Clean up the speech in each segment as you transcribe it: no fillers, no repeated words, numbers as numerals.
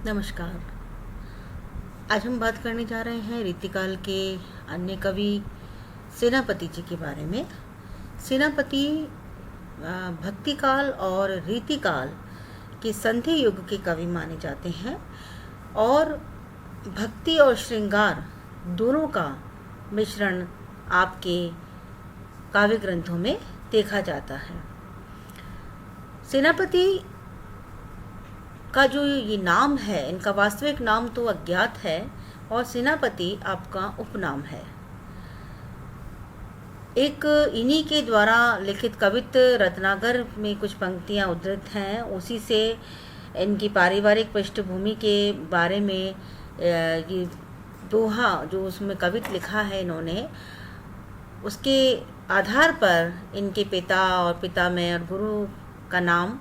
नमस्कार। आज हम बात करने जा रहे हैं रीतिकाल के अन्य कवि सेनापति जी के बारे में। सेनापति भक्तिकाल और रीतिकाल के संधि युग के कवि माने जाते हैं और भक्ति और श्रृंगार दोनों का मिश्रण आपके काव्य ग्रंथों में देखा जाता है। सेनापति का जो ये नाम है, इनका वास्तविक नाम तो अज्ञात है और सेनापति आपका उपनाम है। एक इन्हीं के द्वारा लिखित कवित्त रत्नाकर में कुछ पंक्तियां उद्धृत हैं। उसी से इनकी पारिवारिक पृष्ठभूमि के बारे में ये दोहा जो उसमें कवित्त लिखा है इन्होंने, उसके आधार पर इनके पिता और पितामह और गुरु का नाम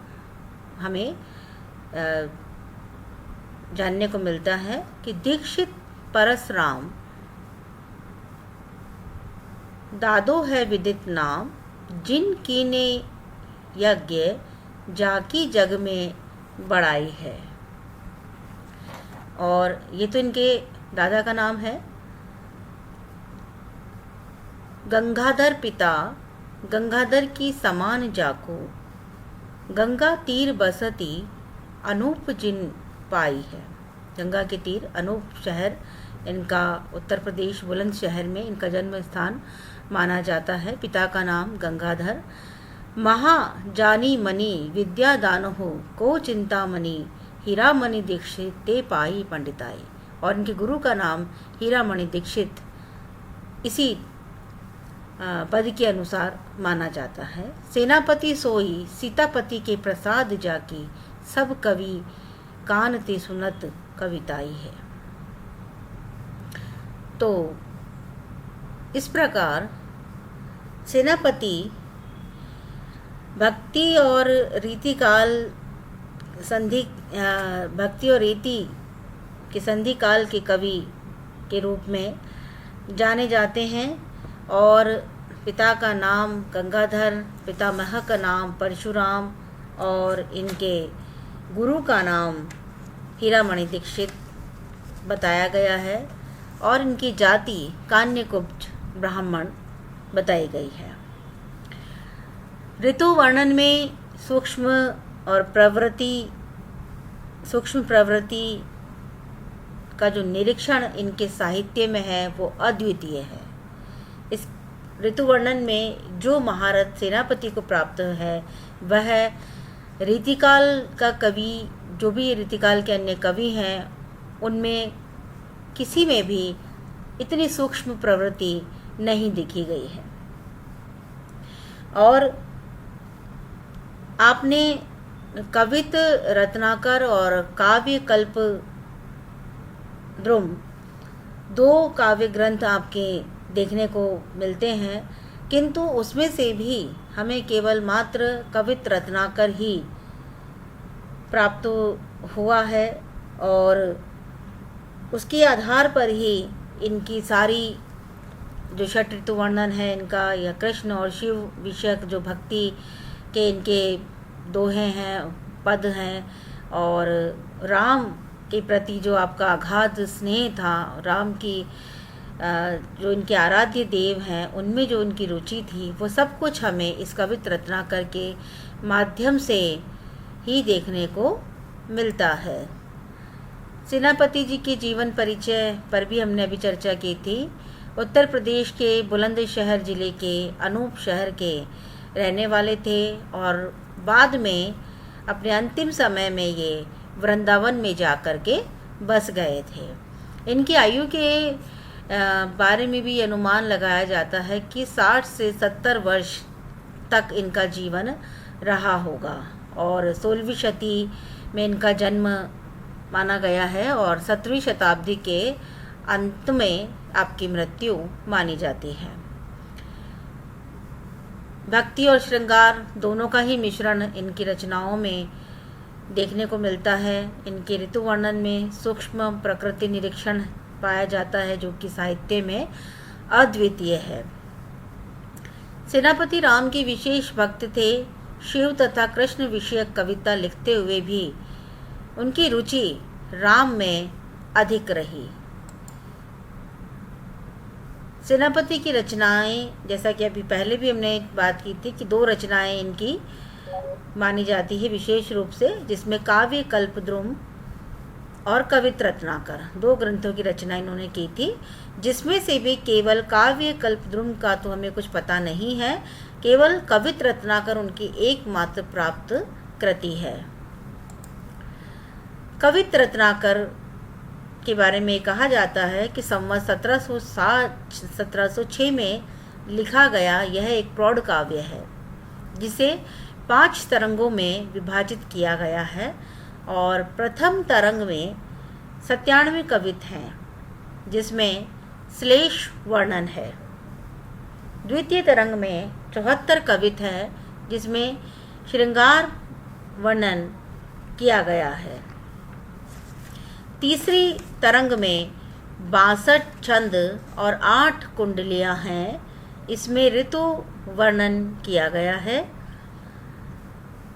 हमें जानने को मिलता है कि दीक्षित परसराम दादो है विदित नाम, जिन कीने यज्ञ जाकी जग में बड़ाई है। और ये तो इनके दादा का नाम है। गंगाधर पिता गंगाधर की समान जाको, गंगा तीर बसती अनूप जिन पाई है। गंगा के तीर अनूप शहर इनका उत्तर प्रदेश बुलंदशहर में इनका जन्म स्थान माना जाता है। पिता का नाम गंगाधर। महा जानी मणि विद्या दान हो, को चिंता मणि हीरा मणि दीक्षित ते पाई पंडिताई। और इनके गुरु का नाम हीरा मणि दीक्षित इसी पद के अनुसार माना जाता है। सेनापति सोई सीतापति के प्रसाद जाकी, सब कवि कान ते सुनत कविताई है। तो इस प्रकार सेनापति भक्ति और रीतिकाल भक्ति और रीति के संधि काल के कवि के रूप में जाने जाते हैं। और पिता का नाम गंगाधर, पितामह का नाम परशुराम और इनके गुरु का नाम हीरामणि दीक्षित बताया गया है। और इनकी जाति कान्यकुब्ज ब्राह्मण बताई गई है। ऋतु वर्णन में सूक्ष्म प्रवृत्ति का जो निरीक्षण इनके साहित्य में है वो अद्वितीय है। इस ऋतु वर्णन में जो महारत सेनापति को प्राप्त है वह रीतिकाल का कवि, जो भी रीतिकाल के अन्य कवि हैं उनमें किसी में भी इतनी सूक्ष्म प्रवृत्ति नहीं दिखी गई है। और आपने कवित्त रत्नाकर और काव्य कल्प द्रुम दो काव्य ग्रंथ आपके देखने को मिलते हैं, किंतु उसमें से भी हमें केवल मात्र कवित्त रत्नाकर ही प्राप्त हुआ है। और उसके आधार पर ही इनकी सारी जो षट ऋतु वर्णन है इनका, या कृष्ण और शिव विषयक जो भक्ति के इनके दोहे हैं, पद हैं, और राम के प्रति जो आपका अगाध स्नेह था, राम की जो इनके आराध्य देव हैं उनमें जो इनकी रुचि थी, वो सब कुछ हमें इस कवित्त रत्नाकर के माध्यम से ही देखने को मिलता है। सेनापति जी के जीवन परिचय पर भी हमने अभी चर्चा की थी। उत्तर प्रदेश के बुलंदशहर जिले के अनूप शहर के रहने वाले थे और बाद में अपने अंतिम समय में ये वृंदावन में जाकर के बस गए थे। इनकी आयु के बारे में भी अनुमान लगाया जाता है कि 60 से 70 वर्ष तक इनका जीवन रहा होगा। और 16वीं शती में इनका जन्म माना गया है और 17वीं शताब्दी के अंत में आपकी मृत्यु मानी जाती है। भक्ति और श्रृंगार दोनों का ही मिश्रण इनकी रचनाओं में देखने को मिलता है। इनके ऋतु वर्णन में सूक्ष्म प्रकृति निरीक्षण पाया जाता है जो कि साहित्य में अद्वितीय है। सेनापति राम के विशेष भक्त थे। शिव तथा कृष्ण विषयक कविता लिखते हुए भी उनकी रुचि राम में अधिक रही। सेनापति की रचनाएं, जैसा कि अभी पहले भी हमने बात की थी कि 2 रचनाएं इनकी मानी जाती है विशेष रूप से, जिसमें काव्य कल्पद्रुम और कवित रत्नाकर 2 ग्रंथों की रचना इन्होंने की थी, जिसमें से भी केवल काव्य कल्पद्रुम का तो हमें कुछ पता नहीं है, केवल कवित रत्नाकर उनकी एकमात्र प्राप्त कृति है। कवित रत्नाकर के बारे में कहा जाता है कि संवत 1706 में लिखा गया यह एक प्रौढ़ काव्य है, जिसे 5 तरंगों में विभाजित किया गया है और प्रथम तरंग में 97 कवित हैं, जिसमें श्लेष वर्णन है। द्वितीय तरंग में 74 कवित है, जिसमें श्रृंगार वर्णन किया गया है। तीसरी तरंग में 62 छंद और 8 कुंडलियां हैं, इसमें ऋतु वर्णन किया गया है।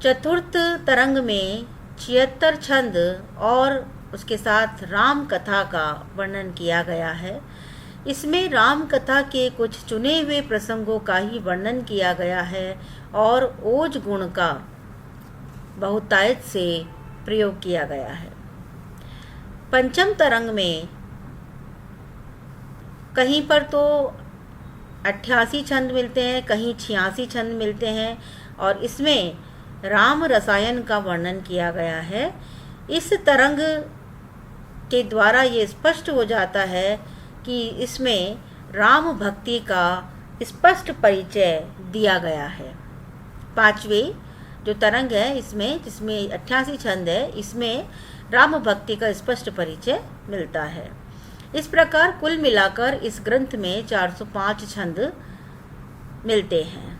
चतुर्थ तरंग में 76 छंद और उसके साथ राम कथा का वर्णन किया गया है। इसमें राम कथा के कुछ चुने हुए प्रसंगों का ही वर्णन किया गया है और ओज गुण का बहुतायत से प्रयोग किया गया है। पंचम तरंग में कहीं पर तो 88 छंद मिलते हैं, कहीं 86 छंद मिलते हैं और इसमें राम रसायन का वर्णन किया गया है। इस तरंग के द्वारा ये स्पष्ट हो जाता है कि इसमें राम भक्ति का स्पष्ट परिचय दिया गया है। 5वीं जो तरंग है इसमें, जिसमें 88 छंद है, इसमें राम भक्ति का स्पष्ट परिचय मिलता है। इस प्रकार कुल मिलाकर इस ग्रंथ में 405 छंद मिलते हैं।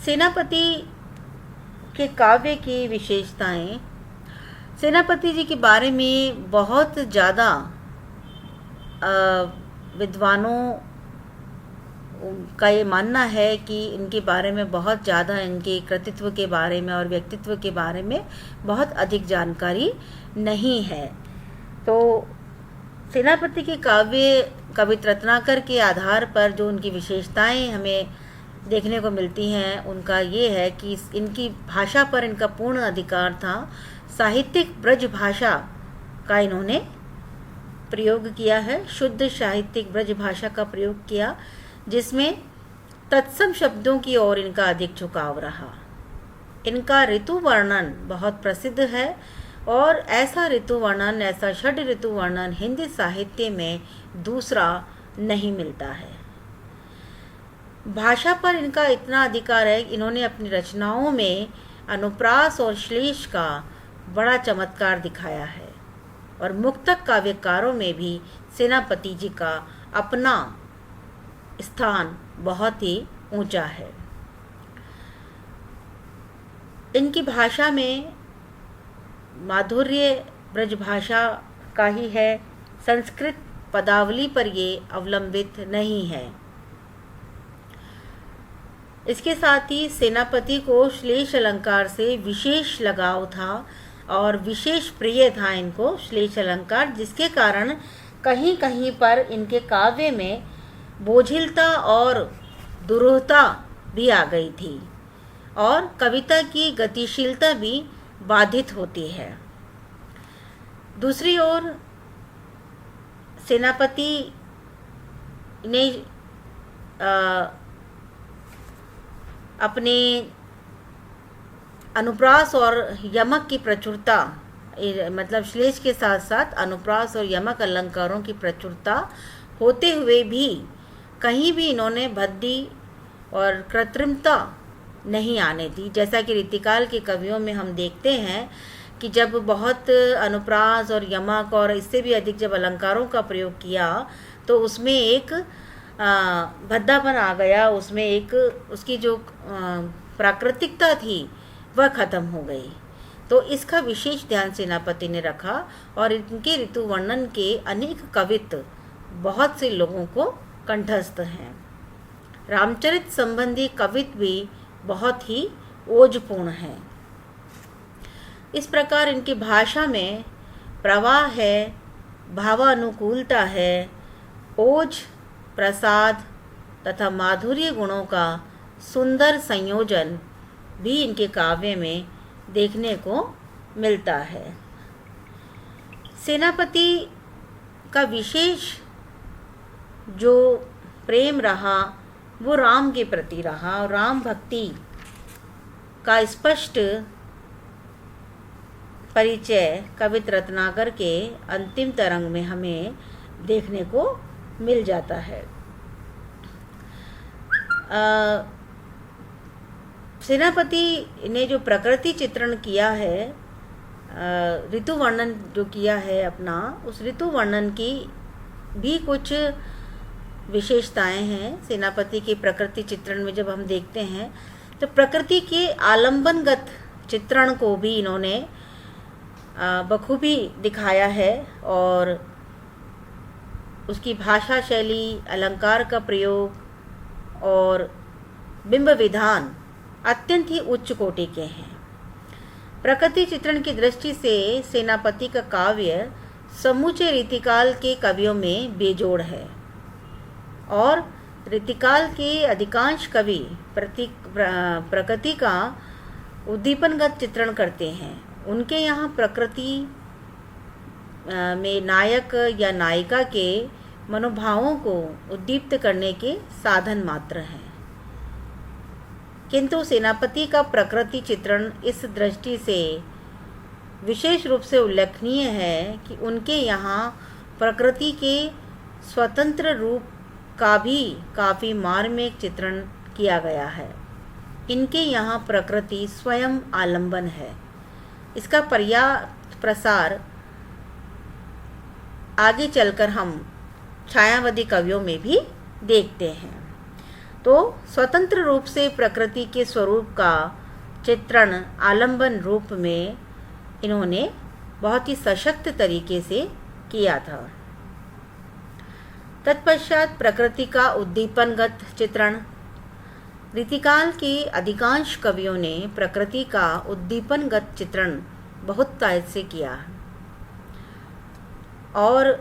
सेनापति के काव्य की विशेषताएं। सेनापति जी के बारे में बहुत ज़्यादा विद्वानों का ये मानना है कि इनके बारे में बहुत ज़्यादा, इनके कृतित्व के बारे में और व्यक्तित्व के बारे में बहुत अधिक जानकारी नहीं है। तो सेनापति के काव्य कवित रत्नाकर के आधार पर जो उनकी विशेषताएं हमें देखने को मिलती हैं, उनका ये है कि इनकी भाषा पर इनका पूर्ण अधिकार था। साहित्यिक ब्रज भाषा का इन्होंने प्रयोग किया है, शुद्ध साहित्यिक ब्रज भाषा का प्रयोग किया, जिसमें तत्सम शब्दों की ओर इनका अधिक झुकाव रहा। इनका ऋतु वर्णन बहुत प्रसिद्ध है और ऐसा ऋतु वर्णन, ऐसा षड ऋतु वर्णन हिंदी साहित्य में दूसरा नहीं मिलता है। भाषा पर इनका इतना अधिकार है, इन्होंने अपनी रचनाओं में अनुप्रास और श्लेष का बड़ा चमत्कार दिखाया है और मुक्तक काव्यकारों में भी सेनापति जी का अपना स्थान बहुत ही ऊंचा है। इनकी भाषा में माधुर्य ब्रज भाषा का ही है, संस्कृत पदावली पर ये अवलंबित नहीं है। इसके साथ ही सेनापति को श्लेष अलंकार से विशेष लगाव था और विशेष प्रिय था इनको श्लेष अलंकार, जिसके कारण कहीं कहीं पर इनके काव्य में बोझिलता और दुरूहता भी आ गई थी और कविता की गतिशीलता भी बाधित होती है। दूसरी ओर सेनापति ने अपने अनुप्रास और यमक की प्रचुरता, मतलब श्लेष के साथ साथ अनुप्रास और यमक अलंकारों की प्रचुरता होते हुए भी कहीं भी इन्होंने भद्दी और कृत्रिमता नहीं आने दी। जैसा कि रीतिकाल के कवियों में हम देखते हैं कि जब बहुत अनुप्रास और यमक और इससे भी अधिक जब अलंकारों का प्रयोग किया तो उसमें एक भद्दापन आ गया, उसमें एक उसकी जो प्राकृतिकता थी वह खत्म हो गई। तो इसका विशेष ध्यान सेनापति ने रखा और इनके ऋतु वर्णन के अनेक कवित्व बहुत से लोगों को कंठस्थ हैं। रामचरित संबंधी कवित्व भी बहुत ही ओजपूर्ण हैं। इस प्रकार इनकी भाषा में प्रवाह है, भावानुकूलता है, ओज, प्रसाद तथा माधुर्य गुणों का सुंदर संयोजन भी इनके काव्य में देखने को मिलता है। सेनापति का विशेष जो प्रेम रहा वो राम के प्रति रहा और राम भक्ति का स्पष्ट परिचय कवित रत्नाकर के अंतिम तरंग में हमें देखने को मिल जाता है। सेनापति ने जो प्रकृति चित्रण किया है, ऋतु वर्णन जो किया है अपना, उस ऋतु वर्णन की भी कुछ विशेषताएं हैं। सेनापति के प्रकृति चित्रण में जब हम देखते हैं तो प्रकृति के आलंबनगत चित्रण को भी इन्होंने बखूबी दिखाया है और उसकी भाषा शैली, अलंकार का प्रयोग और बिंब विधान अत्यंत ही उच्च कोटि के हैं। प्रकृति चित्रण की दृष्टि से सेनापति का काव्य समूचे रीतिकाल के कवियों में बेजोड़ है और रीतिकाल के अधिकांश कवि प्रकृति का उद्दीपनगत चित्रण करते हैं। उनके यहाँ प्रकृति में नायक या नायिका के मनोभावों को उद्दीप्त करने के साधन मात्र हैं, किंतु सेनापति का प्रकृति चित्रण इस दृष्टि से विशेष रूप से उल्लेखनीय है कि उनके यहाँ प्रकृति के स्वतंत्र रूप का भी काफ़ी मार्मिक चित्रण किया गया है। इनके यहाँ प्रकृति स्वयं आलंबन है। इसका पर्याप्त प्रसार आगे चलकर हम छायावादी कवियों में भी देखते हैं। तो स्वतंत्र रूप से प्रकृति के स्वरूप का चित्रण आलंबन रूप में इन्होंने बहुत ही सशक्त तरीके से किया था। तत्पश्चात प्रकृति का उद्दीपनगत चित्रण। रीतिकाल के अधिकांश कवियों ने प्रकृति का उद्दीपनगत चित्रण बहुत तायत से किया और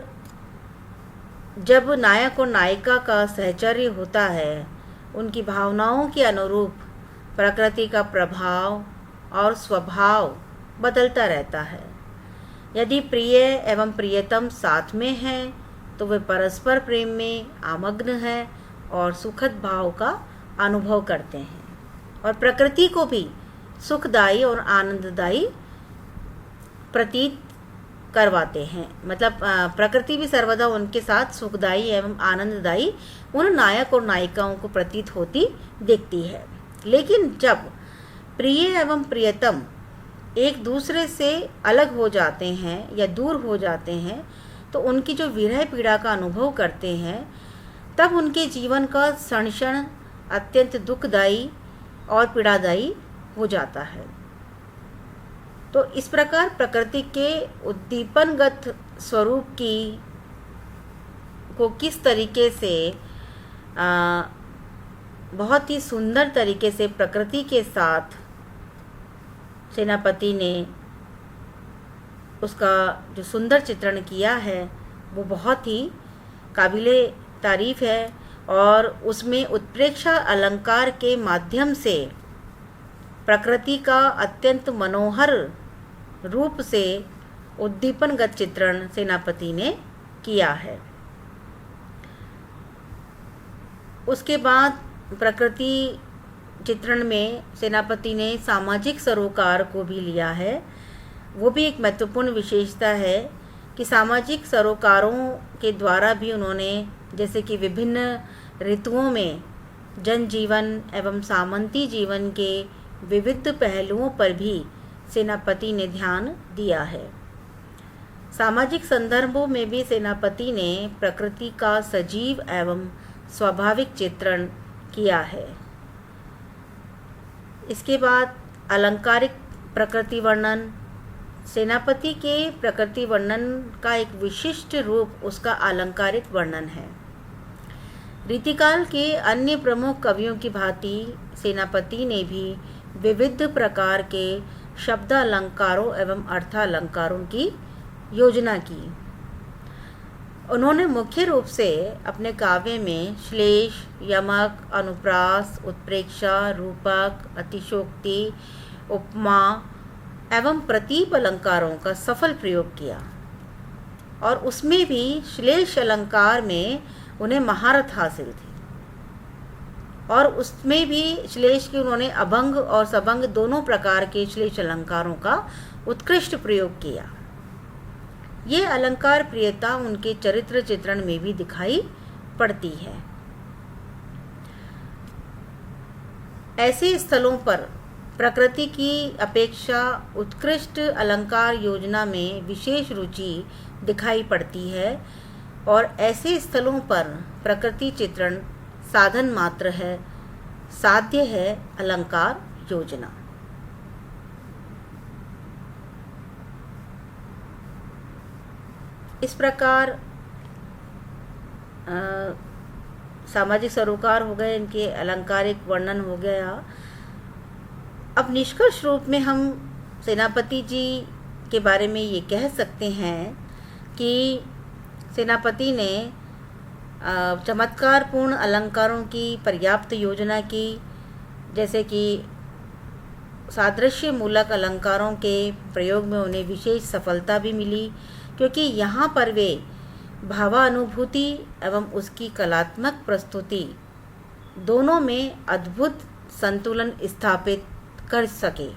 जब नायक और नायिका का सहचर्य होता है, उनकी भावनाओं के अनुरूप प्रकृति का प्रभाव और स्वभाव बदलता रहता है। यदि प्रिय एवं प्रियतम साथ में हैं तो वे परस्पर प्रेम में आमग्न हैं और सुखद भाव का अनुभव करते हैं और प्रकृति को भी सुखदायी और आनंददायी प्रतीत करवाते हैं। मतलब प्रकृति भी सर्वदा उनके साथ सुखदायी एवं आनंददायी उन नायक और नायिकाओं को प्रतीत होती दिखती है। लेकिन जब प्रिय एवं प्रियतम एक दूसरे से अलग हो जाते हैं या दूर हो जाते हैं तो उनकी जो विरह पीड़ा का अनुभव करते हैं, तब उनके जीवन का क्षण अत्यंत दुखदायी और पीड़ादायी हो जाता है। तो इस प्रकार प्रकृति के उद्दीपनगत स्वरूप को किस तरीके से बहुत ही सुंदर तरीके से प्रकृति के साथ सेनापति ने उसका जो सुंदर चित्रण किया है वो बहुत ही काबिले तारीफ है और उसमें उत्प्रेक्षा अलंकार के माध्यम से प्रकृति का अत्यंत मनोहर रूप से उद्दीपनगत चित्रण सेनापति ने किया है। उसके बाद प्रकृति चित्रण में सेनापति ने सामाजिक सरोकार को भी लिया है। वो भी एक महत्वपूर्ण विशेषता है कि सामाजिक सरोकारों के द्वारा भी उन्होंने जैसे कि विभिन्न ऋतुओं में जनजीवन एवं सामंती जीवन के विविध पहलुओं पर भी सेनापति ने ध्यान दिया है। सामाजिक संदर्भों में भी सेनापति ने प्रकृति का सजीव एवं स्वाभाविक चित्रण किया है। इसके बाद अलंकारिक प्रकृति वर्णन। सेनापति के प्रकृति वर्णन का एक विशिष्ट रूप उसका अलंकारिक वर्णन है। रीतिकाल के अन्य प्रमुख कवियों की भांति सेनापति ने भी विविध प्रकार के शब्दालंकारों एवं अर्थालंकारों की योजना की। उन्होंने मुख्य रूप से अपने काव्य में श्लेष, यमक, अनुप्रास, उत्प्रेक्षा, रूपक, अतिशोक्ति, उपमा एवं प्रतीप अलंकारों का सफल प्रयोग किया और उसमें भी श्लेष अलंकार में उन्हें महारत हासिल थी और उसमें भी श्लेष की उन्होंने अभंग और सबंग दोनों प्रकार के श्लेष अलंकारों का उत्कृष्ट प्रयोग किया। ये अलंकार प्रियता उनके चरित्र चित्रण में भी दिखाई पड़ती है। ऐसे स्थलों पर प्रकृति की अपेक्षा उत्कृष्ट अलंकार योजना में विशेष रुचि दिखाई पड़ती है और ऐसे स्थलों पर प्रकृति चित्रण साधन मात्र है, साध्य है अलंकार योजना। इस प्रकार सामाजिक सरोकार हो गए, इनके अलंकारिक वर्णन हो गया। अब निष्कर्ष रूप में हम सेनापति जी के बारे में ये कह सकते हैं कि सेनापति ने चमत्कारपूर्ण अलंकारों की पर्याप्त योजना की, जैसे कि सादृश्य मूलक अलंकारों के प्रयोग में उन्हें विशेष सफलता भी मिली, क्योंकि यहाँ पर वे भावानुभूति एवं उसकी कलात्मक प्रस्तुति दोनों में अद्भुत संतुलन स्थापित कर सके।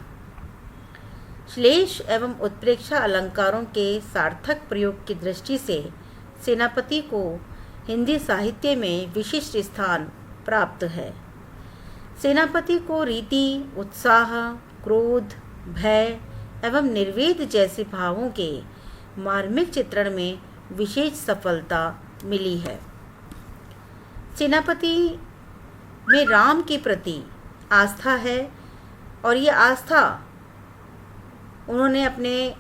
श्लेष एवं उत्प्रेक्षा अलंकारों के सार्थक प्रयोग की दृष्टि से सेनापति को हिंदी साहित्य में विशिष्ट स्थान प्राप्त है। सेनापति को रीति, उत्साह, क्रोध, भय एवं निर्वेद जैसे भावों के मार्मिक चित्रण में विशेष सफलता मिली है। सेनापति में राम के प्रति आस्था है और ये आस्था उन्होंने अपने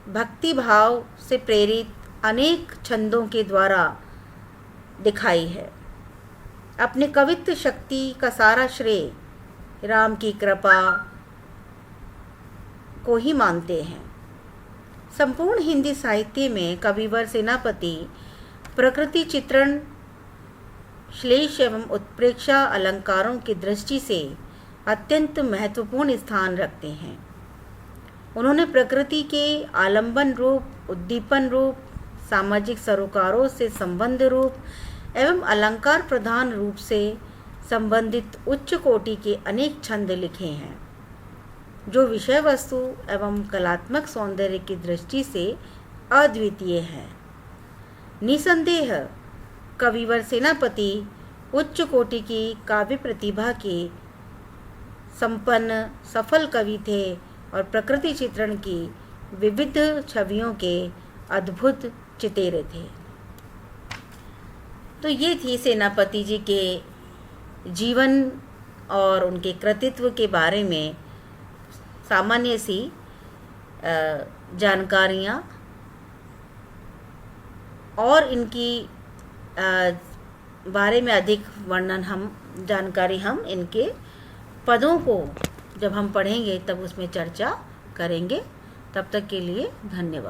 भक्ति भाव से प्रेरित अनेक छंदों के द्वारा दिखाई है। अपने कवित्व शक्ति का सारा श्रेय राम की कृपा को ही मानते हैं। संपूर्ण हिंदी साहित्य में कविवर सेनापति प्रकृति चित्रण, श्लेष एवं उत्प्रेक्षा अलंकारों की दृष्टि से अत्यंत महत्वपूर्ण स्थान रखते हैं। उन्होंने प्रकृति के आलंबन रूप, उद्दीपन रूप, सामाजिक सरोकारों से संबंध रूप एवं अलंकार प्रधान रूप से संबंधित उच्च कोटि के अनेक छंद लिखे हैं, जो विषय वस्तु एवं कलात्मक सौंदर्य की दृष्टि से अद्वितीय है। निसंदेह कविवर सेनापति उच्च कोटि की काव्य प्रतिभा के संपन्न सफल कवि थे और प्रकृति चित्रण की विविध छवियों के अद्भुत चितेरे थे। तो ये थी सेनापति जी के जीवन और उनके कृतित्व के बारे में सामान्य सी जानकारियाँ, और इनकी बारे में अधिक वर्णन जानकारी हम इनके पदों को जब हम पढ़ेंगे तब उसमें चर्चा करेंगे। तब तक के लिए धन्यवाद।